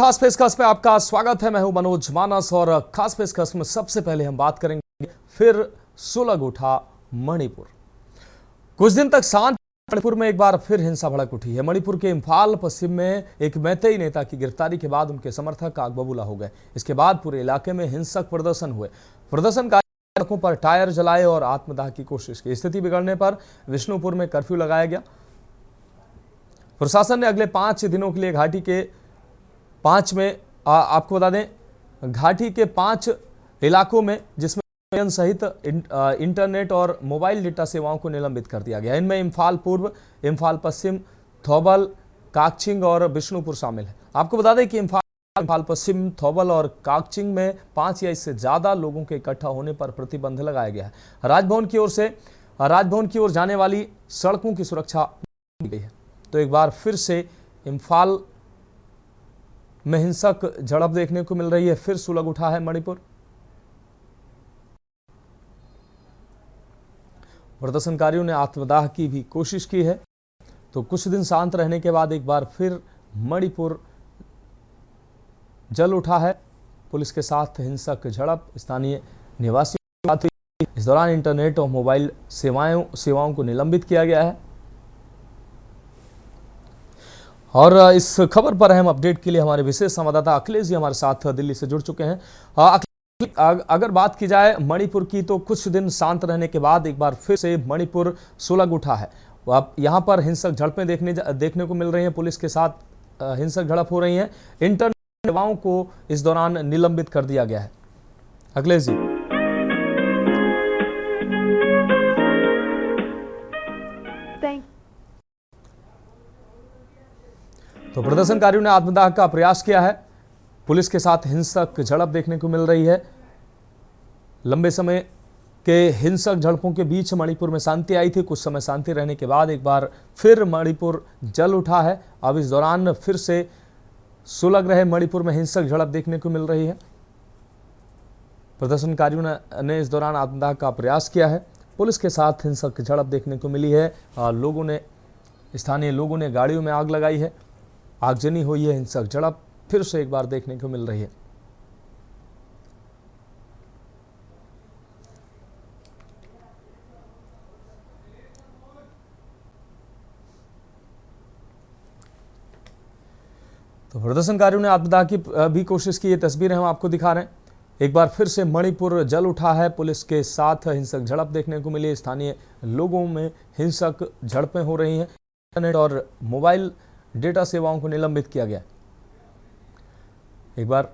खास पेशकश में आपका स्वागत है। मैं हूं मनोज मानस और खास पेशकश में सबसे पहले हम बात करेंगे फिर सुलग उठा मणिपुर। कुछ दिन तक शांत मणिपुर में एक बार फिर हिंसा भड़क उठी है। मणिपुर के इम्फाल पश्चिम में एक मैतेई नेता की गिरफ्तारी के बाद उनके समर्थक आग बबूला हो गए। इसके बाद पूरे इलाके में हिंसक प्रदर्शन हुए। प्रदर्शनकारी सड़कों पर टायर जलाए और आत्मदाह की कोशिश की। स्थिति बिगड़ने पर विष्णुपुर में कर्फ्यू लगाया गया। प्रशासन ने अगले 5 दिनों के लिए घाटी के 5 में आपको बता दें घाटी के 5 इलाकों में जिसमें सहित इंटरनेट और मोबाइल डेटा सेवाओं को निलंबित कर दिया गया। इनमें इम्फाल पूर्व, इम्फाल पश्चिम, थौबल, काकचिंग और विष्णुपुर शामिल है। आपको बता दें कि इम्फाल पश्चिम, थौबल और काकचिंग में 5 या इससे ज्यादा लोगों के इकट्ठा होने पर प्रतिबंध लगाया गया है। राजभवन की ओर जाने वाली सड़कों की सुरक्षा की गई है। तो एक बार फिर से इम्फाल में हिंसक झड़प देखने को मिल रही है। फिर सुलग उठा है मणिपुर। प्रदर्शनकारियों ने आत्मदाह की भी कोशिश की है। तो कुछ दिन शांत रहने के बाद एक बार फिर मणिपुर जल उठा है। पुलिस के साथ हिंसक झड़प स्थानीय निवासियों के साथ हुई। इस दौरान इंटरनेट और मोबाइल सेवाओं को निलंबित किया गया है। और इस खबर पर अहम अपडेट के लिए हमारे विशेष संवाददाता अखिलेश जी हमारे साथ दिल्ली से जुड़ चुके हैं। अगर बात की जाए मणिपुर की, तो कुछ दिन शांत रहने के बाद एक बार फिर से मणिपुर सुलग उठा है। अब यहाँ पर हिंसक झड़पें देखने को मिल रही हैं। पुलिस के साथ हिंसक झड़प हो रही है। इंटरनेट सेवाओं को इस दौरान निलंबित कर दिया गया है। अखिलेश जी, तो प्रदर्शनकारियों ने आत्मदाह का प्रयास किया है। पुलिस के साथ हिंसक झड़प देखने को मिल रही है। लंबे समय के हिंसक झड़पों के बीच मणिपुर में शांति आई थी। कुछ समय शांति रहने के बाद एक बार फिर मणिपुर जल उठा है। अब इस दौरान फिर से सुलग रहे मणिपुर में हिंसक झड़प देखने को मिल रही है। प्रदर्शनकारियों ने इस दौरान आत्मदाह का प्रयास किया है। पुलिस के साथ हिंसक झड़प देखने को मिली है। स्थानीय लोगों ने गाड़ियों में आग लगाई है। आगजनी हुई है। हिंसक झड़प फिर से एक बार देखने को मिल रही है। तो प्रदर्शनकारियों ने आत्मदाह की भी कोशिश की। ये तस्वीरें हम आपको दिखा रहे हैं। एक बार फिर से मणिपुर जल उठा है। पुलिस के साथ हिंसक झड़प देखने को मिली। स्थानीय लोगों में हिंसक झड़पें हो रही हैं। इंटरनेट और मोबाइल डेटा सेवाओं को निलंबित किया गया। एक बार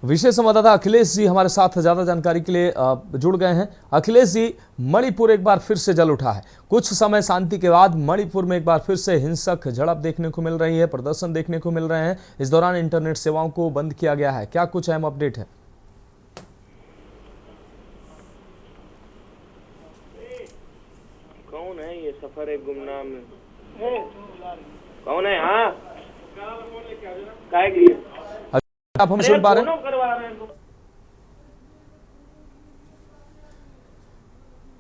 विशेष संवाददाता अखिलेश जी हमारे साथ ज्यादा जानकारी के लिए जुड़ गए हैं। अखिलेश जी, मणिपुर एक बार फिर से जल उठा है। कुछ समय शांति के बाद मणिपुर में एक बार फिर से हिंसक झड़प देखने को मिल रही है। प्रदर्शन देखने को मिल रहे हैं। इस दौरान इंटरनेट सेवाओं को बंद किया गया है। क्या कुछ अहम अपडेट है? कौन है ये सफर है गुमनाम? कौन है? हाँ, आप हम सुन पा रहे हैं?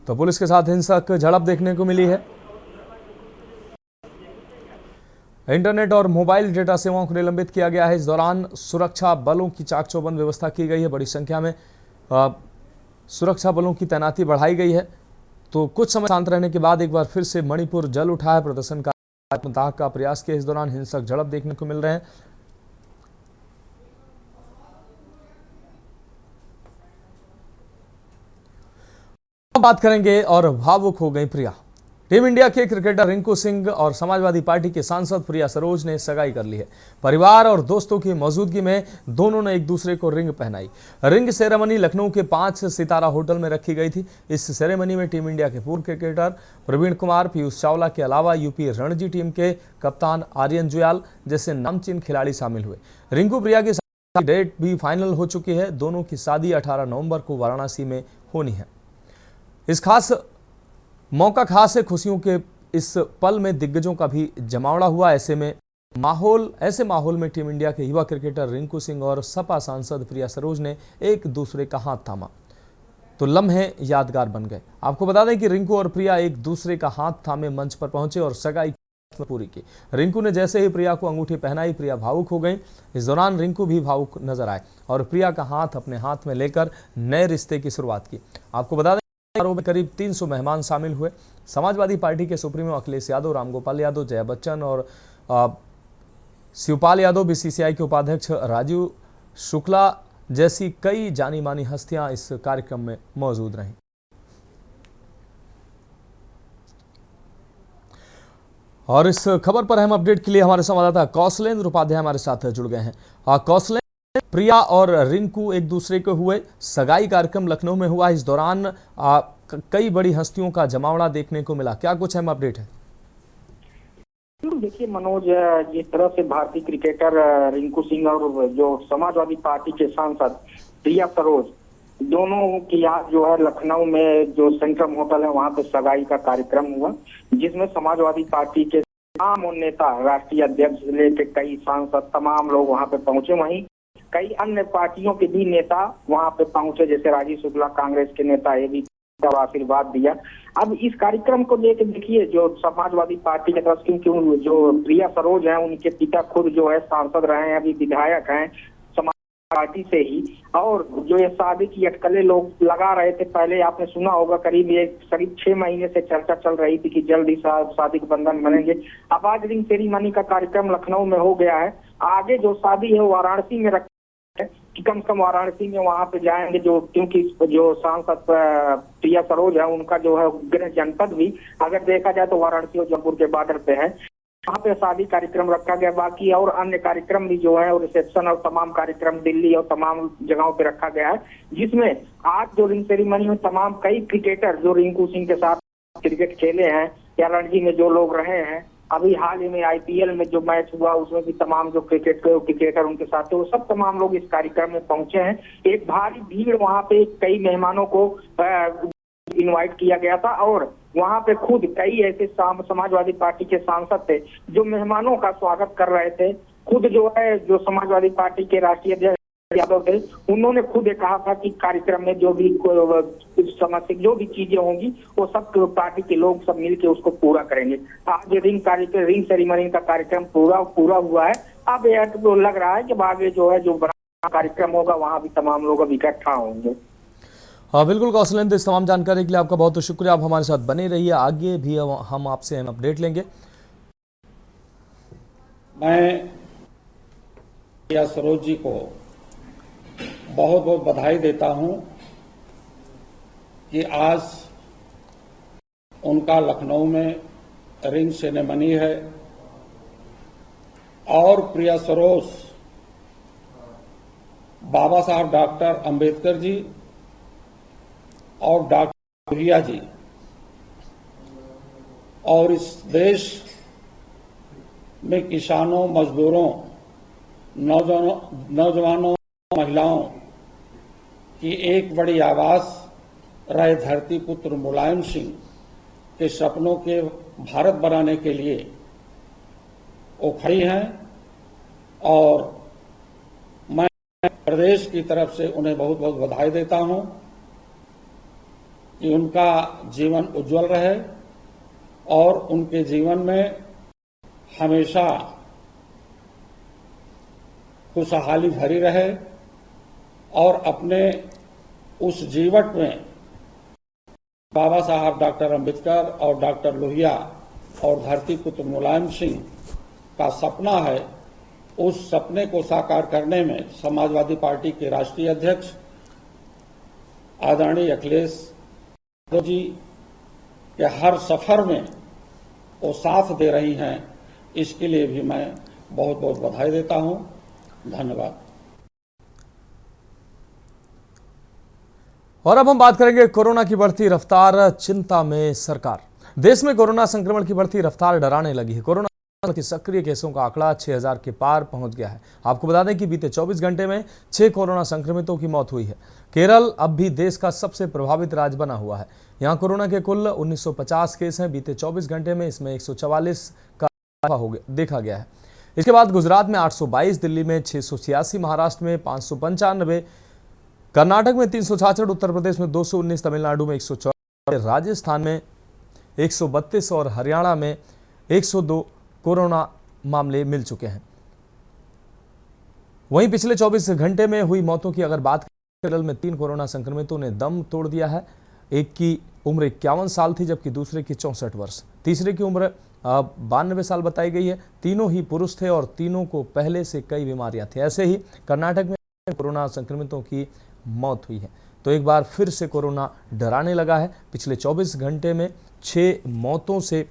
तो पुलिस के साथ हिंसक झड़प देखने को मिली है। इंटरनेट और मोबाइल डेटा सेवाओं को निलंबित किया गया है। इस दौरान सुरक्षा बलों की चाक चौबंद व्यवस्था की गई है। बड़ी संख्या में सुरक्षा बलों की तैनाती बढ़ाई गई है। तो कुछ समय शांत रहने के बाद एक बार फिर से मणिपुर जल उठा है। प्रदर्शनकारी आत्मदाह का प्रयास किया। इस दौरान हिंसक झड़प देखने को मिल रहे हैं। बात करेंगे और भावुक हो गई प्रिया। टीम इंडिया के क्रिकेटर रिंकू सिंह और समाजवादी पार्टी के सांसद प्रिया सरोज ने सगाई कर ली है। परिवार और दोस्तों की मौजूदगी में दोनों ने एक दूसरे को रिंग पहनाई। रिंग सेरेमनी लखनऊ के 5 सितारा होटल में रखी गई थी। इस सेरेमनी में टीम इंडिया के पूर्व क्रिकेटर प्रवीण कुमार, पीयूष चावला के अलावा यूपी रणजी टीम के कप्तान आर्यन जुयाल जैसे नामचीन खिलाड़ी शामिल हुए। रिंकू प्रिया की डेट भी फाइनल हो चुकी है। दोनों की शादी 18 नवंबर को वाराणसी में होनी है। इस खास मौका खास है। खुशियों के इस पल में दिग्गजों का भी जमावड़ा हुआ। ऐसे माहौल में टीम इंडिया के युवा क्रिकेटर रिंकू सिंह और सपा सांसद प्रिया सरोज ने एक दूसरे का हाथ थामा तो लम्हे यादगार बन गए। आपको बता दें कि रिंकू और प्रिया एक दूसरे का हाथ थामे मंच पर पहुंचे और सगाई पूरी की। रिंकू ने जैसे ही प्रिया को अंगूठी पहनाई, प्रिया भावुक हो गई। इस दौरान रिंकू भी भावुक नजर आए और प्रिया का हाथ अपने हाथ में लेकर नए रिश्ते की शुरुआत की। आपको बता दें, समारोह में करीब 300 मेहमान शामिल हुए। समाजवादी पार्टी के सुप्रीमो अखिलेश यादव, रामगोपाल यादव, जया बच्चन और शिवपाल यादव, बीसीसीआई के उपाध्यक्ष राजीव शुक्ला जैसी कई जानी मानी हस्तियां इस कार्यक्रम में मौजूद रहीं। और इस खबर पर अहम अपडेट के लिए हमारे संवाददाता कौशलेंद्र उपाध्याय हमारे साथ जुड़ गए हैं। कौशलेंद्र, प्रिया और रिंकू एक दूसरे के हुए सगाई कार्यक्रम लखनऊ में हुआ। इस दौरान कई बड़ी हस्तियों का जमावड़ा देखने को मिला। क्या कुछ अहम अपडेट है? देखिए मनोज, जिस तरह से भारतीय क्रिकेटर रिंकू सिंह और जो समाजवादी पार्टी के सांसद प्रिया सरोज, दोनों की आज जो है लखनऊ में जो सेंट्रम होटल है वहां पे सगाई का कार्यक्रम हुआ, जिसमें समाजवादी पार्टी के तमाम नेता, राष्ट्रीय अध्यक्ष से लेकर कई सांसद, तमाम लोग वहां पे पहुंचे। वहीं कई अन्य पार्टियों के भी नेता वहां पे पहुंचे, जैसे राजीव शुक्ला कांग्रेस के नेता, ये भी आशीर्वाद दिया। अब इस कार्यक्रम को लेकर देखिए, जो समाजवादी पार्टी के तरफ, क्योंकि जो प्रिया सरोज है उनके पिता खुद जो है सांसद रहे हैं, अभी विधायक हैं समाजवादी पार्टी से ही, और जो ये शादी की अटकलें लोग लगा रहे थे, पहले आपने सुना होगा, करीब 6 महीने से चर्चा चल रही थी कि जल्द ही शादी के बंधन बनेंगे। अब आज रिंग सेरेमनी का कार्यक्रम लखनऊ में हो गया है। आगे जो शादी है वो वाराणसी में रख कि कम से कम वाराणसी में वहां पे जाएंगे, जो क्योंकि जो सांसद प्रिया सरोज है उनका जो है गृह जनपद भी अगर देखा जाए तो वाराणसी और जयपुर के बॉर्डर पे है। वहाँ पे शादी कार्यक्रम रखा गया। बाकी और अन्य कार्यक्रम भी जो है, और रिसेप्शन और तमाम कार्यक्रम दिल्ली और तमाम जगहों पे रखा गया है, जिसमें आज जो रिंग सेरेमनी में तमाम कई क्रिकेटर जो रिंकू सिंह के साथ क्रिकेट खेले हैं या रणजी में जो लोग रहे हैं, अभी हाल ही में आईपीएल में जो मैच हुआ उसमें भी तमाम जो क्रिकेटर उनके साथ थे, वो सब तमाम लोग इस कार्यक्रम में पहुंचे हैं। एक भारी भीड़ वहां पे, कई मेहमानों को इनवाइट किया गया था और वहां पे खुद कई ऐसे समाजवादी पार्टी के सांसद थे जो मेहमानों का स्वागत कर रहे थे। खुद जो है, जो समाजवादी पार्टी के राष्ट्रीय अध्यक्ष यादव थे, उन्होंने खुद कहा था कि कार्यक्रम में जो भी समस्या, जो भी चीजें होंगी वो सब पार्टी के लोग सब मिलके उसको पूरा करेंगे। आज रिंग सेरेमनी का कार्यक्रम पूरा हुआ है। अब यह तो लग रहा है कि आगे जो है जो बड़ा कार्यक्रम होगा वहां भी तमाम लोग अब इकट्ठा होंगे। हाँ बिल्कुल कौशलेंद्र, इस तमाम जानकारी के लिए आपका बहुत शुक्रिया। आप हमारे साथ बने रहिए, आगे भी हम आपसे अपडेट लेंगे। मैं प्रिया सरोज जी को बहुत बहुत बधाई देता हूं कि आज उनका लखनऊ में रिंग सेरेमनी है और प्रिया सरोज बाबा साहब डॉक्टर अंबेडकर जी और डॉक्टर लोहिया जी और इस देश में किसानों, मजदूरों, नौजवानों, महिलाओं की एक बड़ी आवाज रहे धरती पुत्र मुलायम सिंह के सपनों के भारत बनाने के लिए वो खड़ी हैं और मैं प्रदेश की तरफ से उन्हें बहुत बहुत बधाई देता हूं कि उनका जीवन उज्जवल रहे और उनके जीवन में हमेशा खुशहाली भरी रहे और अपने उस जीवन में बाबा साहब डॉक्टर अंबेडकर और डॉक्टर लोहिया और धरती पुत्र मुलायम सिंह का सपना है, उस सपने को साकार करने में समाजवादी पार्टी के राष्ट्रीय अध्यक्ष आदरणीय अखिलेश यादव जी के हर सफर में वो साथ दे रही हैं। इसके लिए भी मैं बहुत बहुत बधाई देता हूं। धन्यवाद। और अब हम बात करेंगे कोरोना की बढ़ती रफ्तार, चिंता में सरकार। देश में कोरोना संक्रमण की बढ़ती रफ्तार डराने लगी है। कोरोना के सक्रिय केसों का आंकड़ा 6000 के पार पहुंच गया है। आपको बता दें कि बीते 24 घंटे में 6 कोरोना संक्रमितों की मौत हुई है। केरल अब भी देश का सबसे प्रभावित राज्य बना हुआ है। यहां कोरोना के कुल 1950 केस हैं। बीते 24 घंटे में इसमें 144 का देखा गया है। इसके बाद गुजरात में 822, दिल्ली में 686, महाराष्ट्र में 595, कर्नाटक में 366, उत्तर प्रदेश में 219, तमिलनाडु में 114, राजस्थान में 132 और हरियाणा में 102 कोरोना मामले मिल चुके हैं। वहीं पिछले 24 घंटे में हुई मौतों की अगर बात करें, केरल में 3 कोरोना संक्रमितों ने दम तोड़ दिया है। एक की उम्र 51 साल थी, जबकि दूसरे की 64 वर्ष, तीसरे की उम्र 92 साल बताई गई है। तीनों ही पुरुष थे और तीनों को पहले से कई बीमारियां थी। ऐसे ही कर्नाटक में कोरोना संक्रमितों की मौत हुई है। तो एक बार फिर से कोरोना डराने लगा है। पिछले 24 घंटे में 6 मौतों से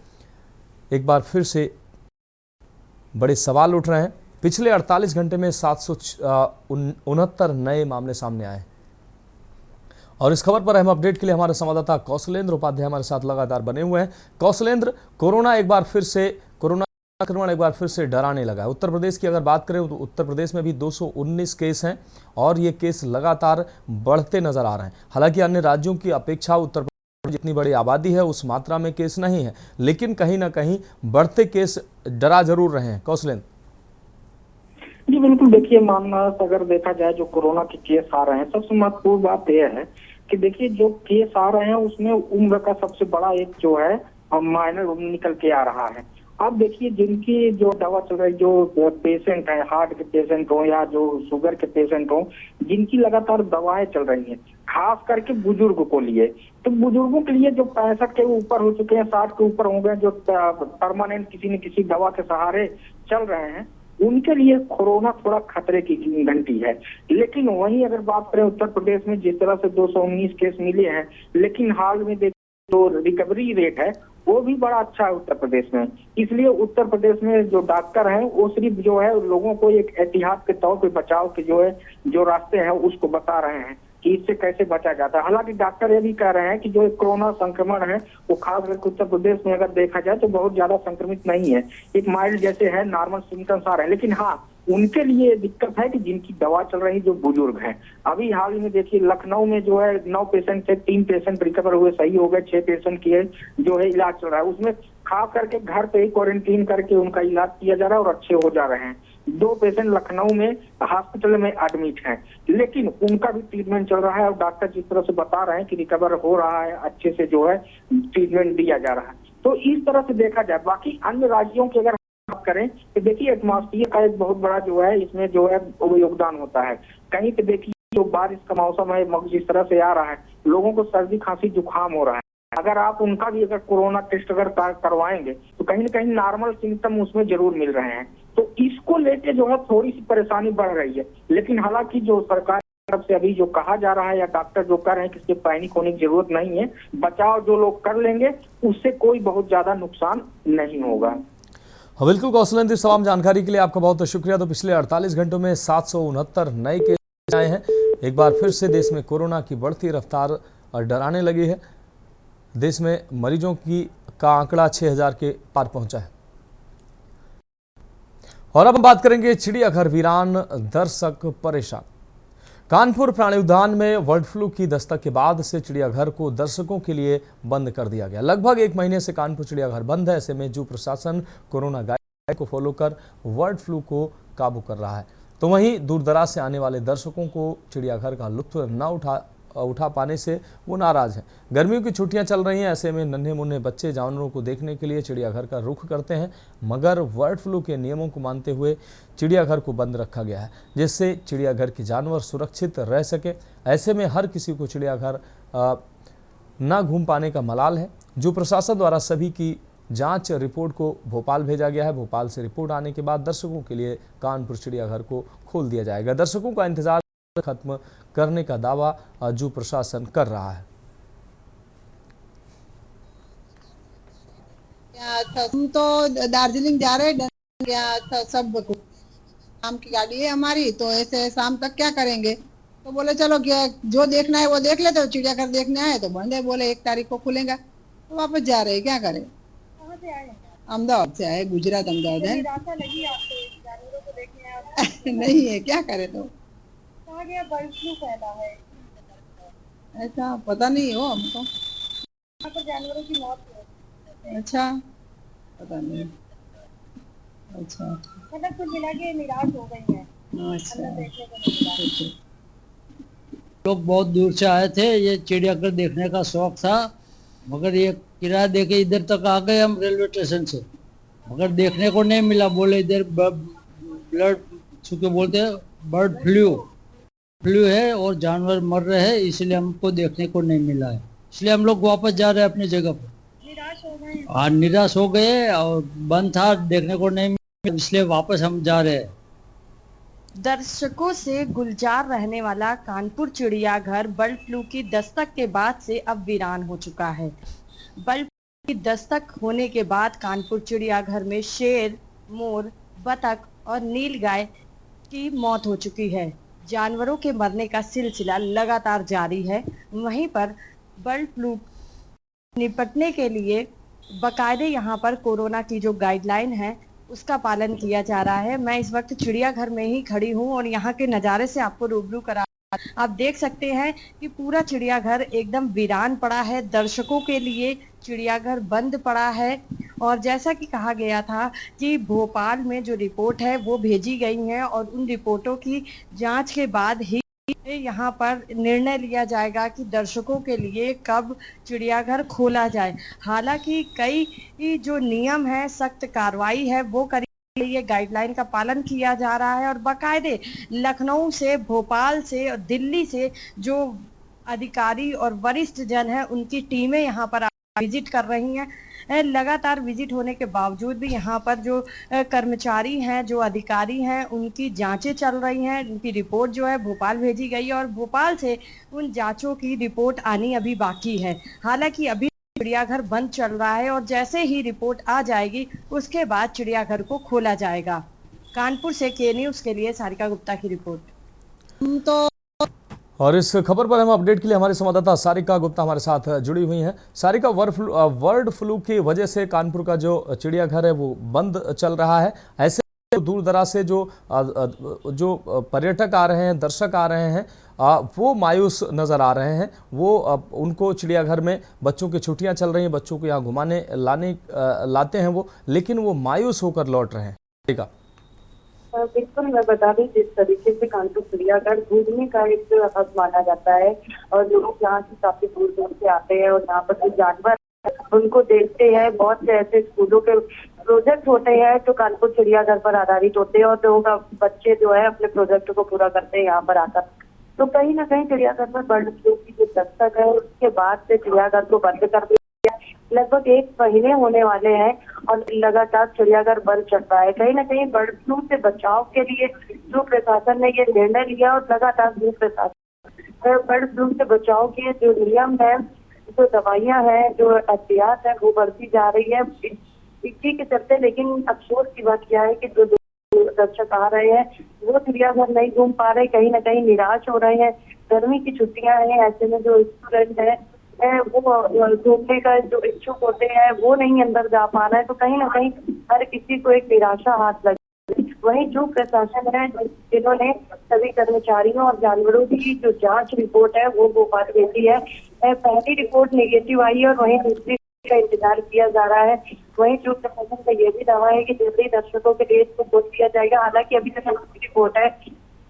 एक बार फिर से बड़े सवाल उठ रहे हैं। पिछले 48 घंटे में 769 नए मामले सामने आए। और इस खबर पर अहम अपडेट के लिए हमारे संवाददाता कौशलेंद्र उपाध्याय हमारे साथ लगातार बने हुए हैं। कौशलेंद्र, कोरोना संक्रमण एक बार फिर से डराने लगा है। उत्तर प्रदेश की अगर बात करें तो उत्तर प्रदेश में भी 219 केस हैं और ये केस लगातार बढ़ते नजर आ रहे हैं। हालांकि अन्य राज्यों की अपेक्षा उत्तर प्रदेश जितनी बड़ी आबादी है उस मात्रा में केस नहीं है, लेकिन कहीं ना कहीं बढ़ते केस डरा जरूर रहे हैं। कौशलेंद्र जी बिल्कुल, देखिए मानस अगर देखा जाए जो कोरोना के केस आ रहे हैं, सबसे महत्वपूर्ण बात यह है कि देखिए जो केस आ रहे हैं उसमें उम्र का सबसे बड़ा एक जो है माइनर निकल के आ रहा है। अब देखिए जिनकी जो दवा चल रही, जो पेशेंट है, हार्ट के पेशेंट हो या जो शुगर के पेशेंट हो, जिनकी लगातार दवाएं चल रही हैं, खास करके बुजुर्ग को लिए, तो बुजुर्गों के लिए जो 65 के ऊपर हो चुके हैं, 60 के ऊपर हो गए, जो परमानेंट किसी न किसी दवा के सहारे चल रहे हैं, उनके लिए कोरोना थोड़ा खतरे की घंटी है। लेकिन वहीं अगर बात करें उत्तर प्रदेश में जिस तरह से 219 केस मिले हैं, लेकिन हाल में देखिए जो रिकवरी रेट है वो भी बड़ा अच्छा है उत्तर प्रदेश में। इसलिए उत्तर प्रदेश में जो डॉक्टर हैं वो सिर्फ जो है लोगों को एक एहतियात के तौर पे बचाव के जो है जो रास्ते हैं उसको बता रहे हैं कि इससे कैसे बचा जाता है। हालांकि डॉक्टर ये भी कह रहे हैं कि जो कोरोना संक्रमण है वो खास करके उत्तर प्रदेश में अगर देखा जाए तो बहुत ज्यादा संक्रमित नहीं है, एक माइल्ड जैसे है, नॉर्मल सिम्टम्स आ रहे हैं। लेकिन हाँ, उनके लिए दिक्कत है कि जिनकी दवा चल रही, जो बुजुर्ग हैं। अभी हाल में देखिए लखनऊ में जो है 9 पेशेंट से 3 पेशेंट रिकवर हुए, सही हो गए, 6 पेशेंट की जो है इलाज चल रहा है। उसमें खास करके घर पे ही क्वारंटीन करके उनका इलाज किया जा रहा है और अच्छे हो जा रहे हैं। 2 पेशेंट लखनऊ में हॉस्पिटल में एडमिट हैं, लेकिन उनका भी ट्रीटमेंट चल रहा है और डॉक्टर जिस तरह से बता रहे हैं कि रिकवर हो रहा है, अच्छे से जो है ट्रीटमेंट दिया जा रहा है। तो इस तरह से देखा जाए, बाकी अन्य राज्यों की अगर बात करें तो देखिए एटमॉस्फियर का एक बहुत बड़ा जो है इसमें जो है वो योगदान होता है। कहीं पे देखिए जो बारिश का मौसम है जिस तरह से आ रहा है, लोगों को सर्दी खांसी जुकाम हो रहा है। अगर आप उनका भी अगर कोरोना टेस्ट अगर करवाएंगे तो कहीं ना कहीं नॉर्मल सिम्टम उसमें जरूर मिल रहे हैं। तो इसको लेके जो है थोड़ी सी परेशानी बढ़ रही है। लेकिन हालांकि जो सरकार की तरफ से अभी जो कहा जा रहा है या डॉक्टर जो कर रहे हैं कि इससे पैनिक होने की जरूरत नहीं है, बचाव जो लोग कर लेंगे उससे कोई बहुत ज्यादा नुकसान नहीं होगा। बिल्कुल कौशलेंद्र, तमाम जानकारी के लिए आपका बहुत शुक्रिया। तो पिछले 48 घंटों में 769 नए केस आए हैं। एक बार फिर से देश में कोरोना की बढ़ती रफ्तार डराने लगी है। देश में मरीजों का आंकड़ा 6000 के पार पहुंचा है। और अब हम बात करेंगे चिड़ियाघर वीरान, दर्शक परेशान। कानपुर प्राणी उद्यान में बर्ड फ्लू की दस्तक के बाद से चिड़ियाघर को दर्शकों के लिए बंद कर दिया गया। लगभग 1 महीने से कानपुर चिड़ियाघर बंद है। ऐसे में जू प्रशासन कोरोना गाइडलाइन को फॉलो कर बर्ड फ्लू को काबू कर रहा है। तो वहीं दूर दराज से आने वाले दर्शकों को चिड़ियाघर का लुत्फ न उठा पाने से वो नाराज हैं। गर्मियों की छुट्टियां चल रही हैं, ऐसे में नन्हे मुन्ने बच्चे जानवरों को देखने के लिए चिड़ियाघर का रुख करते हैं, मगर बर्ड फ्लू के नियमों को मानते हुए चिड़ियाघर को बंद रखा गया है, जिससे चिड़ियाघर के जानवर सुरक्षित रह सके। ऐसे में हर किसी को चिड़ियाघर ना घूम पाने का मलाल है। जो प्रशासन द्वारा सभी की जांच रिपोर्ट को भोपाल भेजा गया है। भोपाल से रिपोर्ट आने के बाद दर्शकों के लिए कानपुर चिड़ियाघर को खोल दिया जाएगा। दर्शकों का इंतजार खत्म करने का दावा जू प्रशासन कर रहा है। हम तो दार्जिलिंग जा रहे हैं, सब शाम की गाड़ी है हमारी, तो ऐसे शाम तक क्या करेंगे। तो बोले चलो क्या जो देखना है वो देख ले। तो चिड़ियाघर देखने आए तो बंद है, बोले 1 तारीख को खुलेगा। तो वापस जा रहे हैं, क्या करें। कहाँ से आए? अहमदाबाद से आए, गुजरात अहमदाबाद है। निराशा लगी आपको जानवरों को देखने आए? नहीं है, क्या करे। तो कहा गया बर्ड फ्लू फैला है, ऐसा पता नहीं हो हमको। यहाँ पर जानवरों की मौत हुई। अच्छा, पता नहीं। अच्छा, मतलब कुल मिला के निराश हो गई है, अच्छा, अंदर देखने को नहीं मिला। लोग बहुत दूर से आए थे, ये चिड़ियाघर देखने का शौक था, मगर ये किराया देके इधर तक आ गए हम रेलवे स्टेशन से। मगर देखने को नहीं मिला। बोले इधर ब्लड चूंकि बोलते हैं बर्ड फ्लू है और जानवर मर रहे हैं, इसलिए हमको देखने को नहीं मिला है। इसलिए हम लोग वापस जा रहे हैं अपनी जगह पर। निराश हो गए। हाँ, निराश हो गए और बंद था, देखने को नहीं मिला, इसलिए वापस हम जा रहे हैं। दर्शकों से गुलजार रहने वाला कानपुर चिड़ियाघर बर्ड फ्लू की दस्तक के बाद से अब वीरान हो चुका है। बर्ड फ्लू की दस्तक होने के बाद कानपुर चिड़ियाघर में शेर, मोर, बतख और नीलगाय की मौत हो चुकी है। जानवरों के मरने का सिलसिला लगातार जारी है। वहीं पर बर्ड फ्लू निपटने के लिए बाकायदे यहाँ पर कोरोना की जो गाइडलाइन है उसका पालन किया जा रहा है। मैं इस वक्त चिड़ियाघर में ही खड़ी हूँ और यहाँ के नज़ारे से आपको रूबरू करा। आप देख सकते हैं कि पूरा चिड़ियाघर एकदम वीरान पड़ा है। दर्शकों के लिए चिड़ियाघर बंद पड़ा है और जैसा कि कहा गया था कि भोपाल में जो रिपोर्ट है वो भेजी गई है और उन रिपोर्टों की जांच के बाद ही यहाँ पर निर्णय लिया जाएगा कि दर्शकों के लिए कब चिड़ियाघर खोला जाए। हालांकि कई जो नियम है, सख्त कार्रवाई है वो करी, ये गाइडलाइन का पालन किया जा रहा है और बाकायदे लखनऊ से, भोपाल से और दिल्ली से जो अधिकारी और वरिष्ठ जन है उनकी टीमें यहाँ पर विजिट कर रही हैं। लगातार विजिट होने के बावजूद भी यहाँ पर जो कर्मचारी हैं, जो अधिकारी हैं, उनकी जांचें चल रही हैं। उनकी रिपोर्ट जो है भोपाल भेजी गई है और भोपाल से उन जांचों की रिपोर्ट आनी अभी बाकी है। हालांकि अभी चिड़ियाघर बंद चल रहा है और जैसे ही रिपोर्ट आ जाएगी उसके बाद चिड़ियाघर को खोला जाएगा। कानपुर से के न्यूज़ के लिए सारिका गुप्ता की रिपोर्ट। तो और इस खबर पर हम अपडेट के लिए हमारे संवाददाता सारिका गुप्ता हमारे साथ जुड़ी हुई हैं। सारिका, बर्ड फ्लू की वजह से कानपुर का जो चिड़ियाघर है वो बंद चल रहा है। ऐसे दूर दराज से जो पर्यटक आ रहे हैं, दर्शक आ रहे हैं, वो मायूस नज़र आ रहे हैं। वो उनको चिड़ियाघर में बच्चों की छुट्टियां चल रही हैं, बच्चों को यहाँ घुमाने लाते हैं वो, लेकिन वो मायूस होकर लौट रहे हैं। बिल्कुल, मैं बता दूं जिस तरीके से कानपुर चिड़ियाघर घूमने का एक हब माना जाता है और लोग यहाँ से काफी दूर दूर से आते हैं और यहाँ पर जो जानवर उनको देखते हैं। बहुत से ऐसे स्कूलों के प्रोजेक्ट होते हैं जो कानपुर चिड़ियाघर पर आधारित होते हैं और लोग बच्चे जो है अपने प्रोजेक्ट को पूरा करते हैं यहाँ पर आकर। तो कहीं ना कहीं चिड़ियाघर पर बर्ड फ्लू की जो दस्तक है उसके बाद से चिड़ियाघर को बंद कर दिया। लगभग 1 महीने होने वाले हैं और लगातार चिड़ियाघर बंद चल रहा है। कहीं ना कहीं बर्ड फ्लू से बचाव के लिए जो प्रशासन ने ये निर्णय लिया और लगातार जो प्रशासन बर्ड फ्लू से बचाव के जो नियम है, जो दवाइयां हैं, जो एहतियात है वो बढ़ती जा रही है इसी के चलते। लेकिन अफसोस की बात क्या है कि जो दर्शक आ रहे हैं वो चिड़ियाघर नहीं घूम पा रहे, कहीं ना कहीं निराश हो रहे हैं। गर्मी की छुट्टियां हैं, ऐसे में जो स्टूडेंट है वो घूमने का जो इच्छुक होते हैं वो नहीं अंदर जा पा रहा है। तो कहीं ना कहीं हर किसी को एक निराशा हाथ लगी। वहीं जो प्रशासन है जिन्होंने सभी कर्मचारियों और जानवरों की जो जांच रिपोर्ट है वो भोपाल भेजी है। पहली रिपोर्ट नेगेटिव आई है और वहीं दूसरी का इंतजार किया जा रहा है। वहीं जो प्रशासन का ये भी दावा है कि जल्दी दर्शकों के लिए इसको खोल दिया जाएगा। हालांकि अभी तक दूसरी रिपोर्ट है,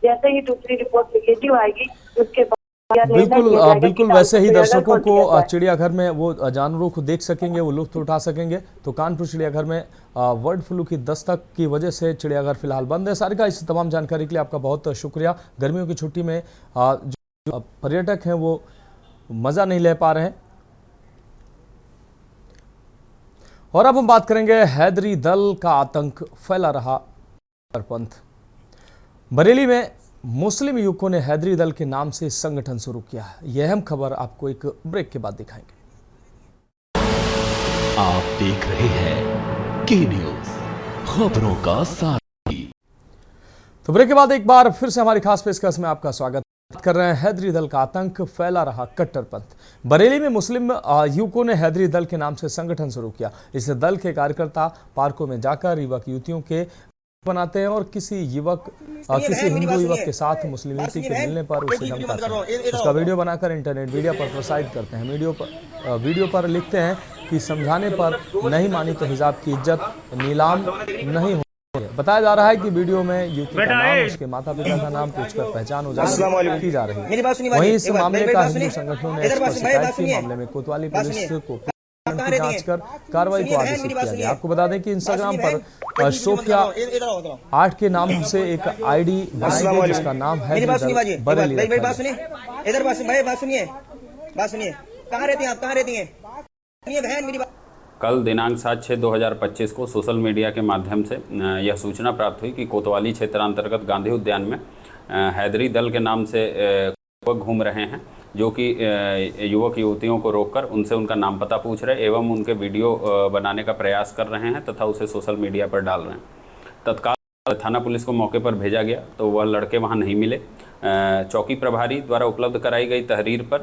जैसे ही दूसरी रिपोर्ट नेगेटिव आएगी उसके बाद बिल्कुल वैसे ही दर्शकों को चिड़ियाघर में वो जानवरों को देख सकेंगे, वो लुत्फ उठा सकेंगे। तो कानपुर चिड़ियाघर में बर्ड फ्लू की दस्तक की वजह से चिड़ियाघर फिलहाल बंद है। सारिका, इस तमाम जानकारी के लिए आपका बहुत शुक्रिया। गर्मियों की छुट्टी में जो पर्यटक हैं वो मजा नहीं ले पा रहे हैं। और अब हम बात करेंगे हैदरी दल का आतंक फैला रहा पंथ। बरेली में मुस्लिम युवकों ने हैदरी दल के नाम से संगठन शुरू किया है। यह अहम खबर आपको एक ब्रेक के बाद दिखाएंगे। आप देख रहे हैं के न्यूज़, खबरों का साथी। तो ब्रेक के बाद एक बार फिर से हमारी खास पेशकश में आपका स्वागत कर रहे हैं। हैदरी दल का आतंक फैला रहा कट्टरपंथ। बरेली में मुस्लिम युवकों ने हैदरी दल के नाम से संगठन शुरू किया। इस दल के कार्यकर्ता पार्कों में जाकर युवक युवतियों के बनाते हैं और किसी हिंदू युवक के साथ मुस्लिम युवती के मिलने पर उसे धमकाते हैं। उसका वीडियो बनाकर इंटरनेट मीडिया पर प्रसारित करते हैं। वीडियो पर लिखते हैं कि समझाने पर नहीं मानी तो हिजाब की इज्जत नीलाम नहीं हो। बताया जा रहा है कि वीडियो में युवती का नाम, उसके माता पिता का नाम पूछकर पहचान उजागर की जा रही है। वहीं इस मामले का हिंदू संगठनों ने शिकायत की। मामले में कोतवाली पुलिस को की जांच कर कार्रवाई को आदेशित किया गया। आपको बता दें कि इंस्टाग्राम पर सोफिया 8 के नाम से एक आईडी बनाई गई जिसका नाम है बरेली। कहाँ रहती हैं आप, कहाँ रहती हैं? बहन मेरी बात। कल दिनांक 7/6/2025 को सोशल मीडिया के माध्यम से यह सूचना प्राप्त हुई कि कोतवाली क्षेत्र अंतर्गत गांधी उद्यान में हैदरी दल के नाम से घूम रहे हैं, जो कि युवक युवतियों को रोककर उनसे उनका नाम पता पूछ रहे एवं उनके वीडियो बनाने का प्रयास कर रहे हैं तथा उसे सोशल मीडिया पर डाल रहे हैं। तत्काल थाना पुलिस को मौके पर भेजा गया तो वह लड़के वहां नहीं मिले। चौकी प्रभारी द्वारा उपलब्ध कराई गई तहरीर पर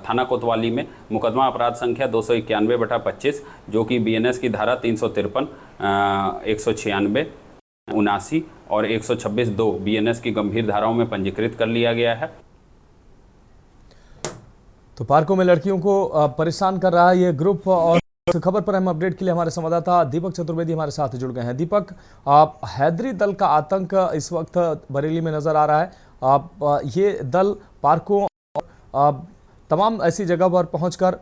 थाना कोतवाली में मुकदमा अपराध संख्या 291/25 जो कि बीएनएस की धारा 353, 196, 79 और 126(2) बीएनएस की गंभीर धाराओं में पंजीकृत कर लिया गया है। तो पार्कों में लड़कियों को परेशान कर रहा है ये ग्रुप। और इस खबर पर हम अपडेट के लिए हमारे संवाददाता दीपक चतुर्वेदी हमारे साथ जुड़ गए हैं। दीपक, हैदरी दल का आतंक इस वक्त बरेली में नजर आ रहा है। ये दल पार्कों और तमाम ऐसी जगह पर पहुंचकर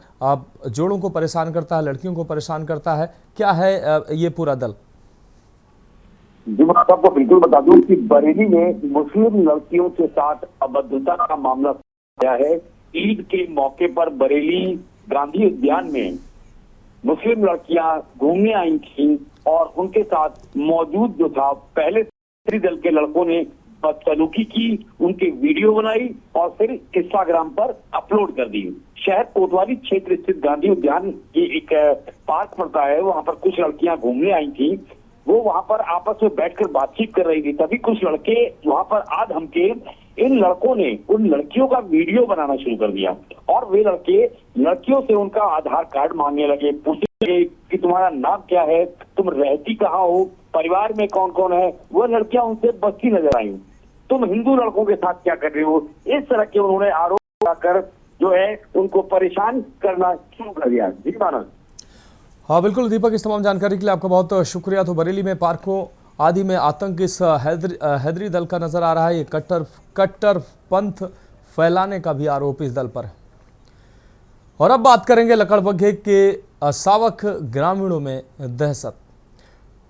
जोड़ों को परेशान करता है, लड़कियों को परेशान करता है। क्या है ये पूरा दल? जी मैं आपको बिल्कुल बता दूं कि बरेली में मुस्लिम लड़कियों के साथ अभद्रता का मामला आया है। ईद के मौके पर बरेली गांधी उद्यान में मुस्लिम लड़कियां घूमने आई थी और उनके साथ मौजूद जो था पहले दल के लड़कों ने बदसलूकी की, उनके वीडियो बनाई और फिर इंस्टाग्राम पर अपलोड कर दी। शहर कोतवाली क्षेत्र स्थित गांधी उद्यान की एक पार्क पड़ता है, वहां पर कुछ लड़कियां घूमने आई थी। वो वहां पर आपस में बैठकर बातचीत कर रही थी, तभी कुछ लड़के वहां पर आ धमके इन लड़कों ने उन लड़कियों का वीडियो बनाना शुरू कर दिया और वे लड़के लड़कियों से उनका आधार कार्ड मांगने लगे, पूछने लगे कि तुम्हारा नाम क्या है, तुम रहती कहाँ हो, परिवार में कौन कौन है। वो लड़कियां उनसे बचती नजर आई, तुम हिंदू लड़कों के साथ क्या कर रहे हो। इस तरह के उन्होंने आरोप लगाकर जो है उनको परेशान करना शुरू कर दिया। जी मानस। हाँ बिल्कुल दीपक, इस तमाम जानकारी के लिए आपका बहुत शुक्रिया। तो बरेली में पार्कों आदि में आतंक इस हैदरी दल का नजर आ रहा है। ये कट्टर पंथ फैलाने का भी आरोप इस दल पर है। और अब बात करेंगे लकड़बग्घे के सावक ग्रामीणों में दहशत।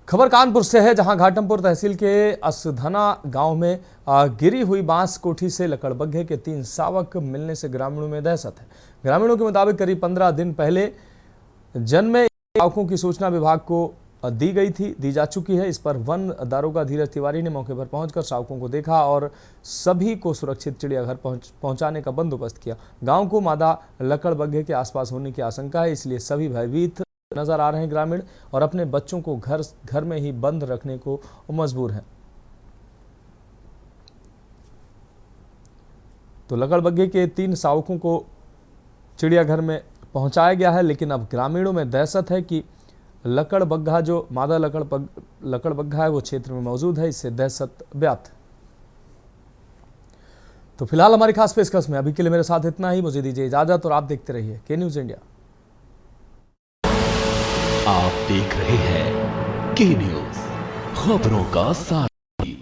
खबर कानपुर से है, जहां घाटमपुर तहसील के असधना गांव में गिरी हुई बांस कोठी से लकड़बग्घे के 3 सावक मिलने से ग्रामीणों में दहशत है। ग्रामीणों के मुताबिक करीब 15 दिन पहले जन्मे सावकों की सूचना विभाग को दी जा चुकी है। इस पर वन दारोगा धीरज तिवारी ने मौके पर पहुंचकर सावकों को देखा और सभी को सुरक्षित चिड़ियाघर पहुंचाने का बंदोबस्त किया। गांव को मादा लकड़बग्घे के आसपास होने की आशंका है, इसलिए सभी भयभीत नजर आ रहे हैं ग्रामीण और अपने बच्चों को घर में ही बंद रखने को मजबूर हैं। तो लकड़बग्घे के 3 सावकों को चिड़ियाघर में पहुंचाया गया है, लेकिन अब ग्रामीणों में दहशत है कि लकड़बग्घा जो मादा लकड़बग्घा है वो क्षेत्र में मौजूद है, इससे दहशत व्याप्त। तो फिलहाल हमारी खास पेशकश में अभी के लिए मेरे साथ इतना ही। मुझे दीजिए इजाजत और आप देखते रहिए के न्यूज इंडिया। आप देख रहे हैं के न्यूज, खबरों का साथी।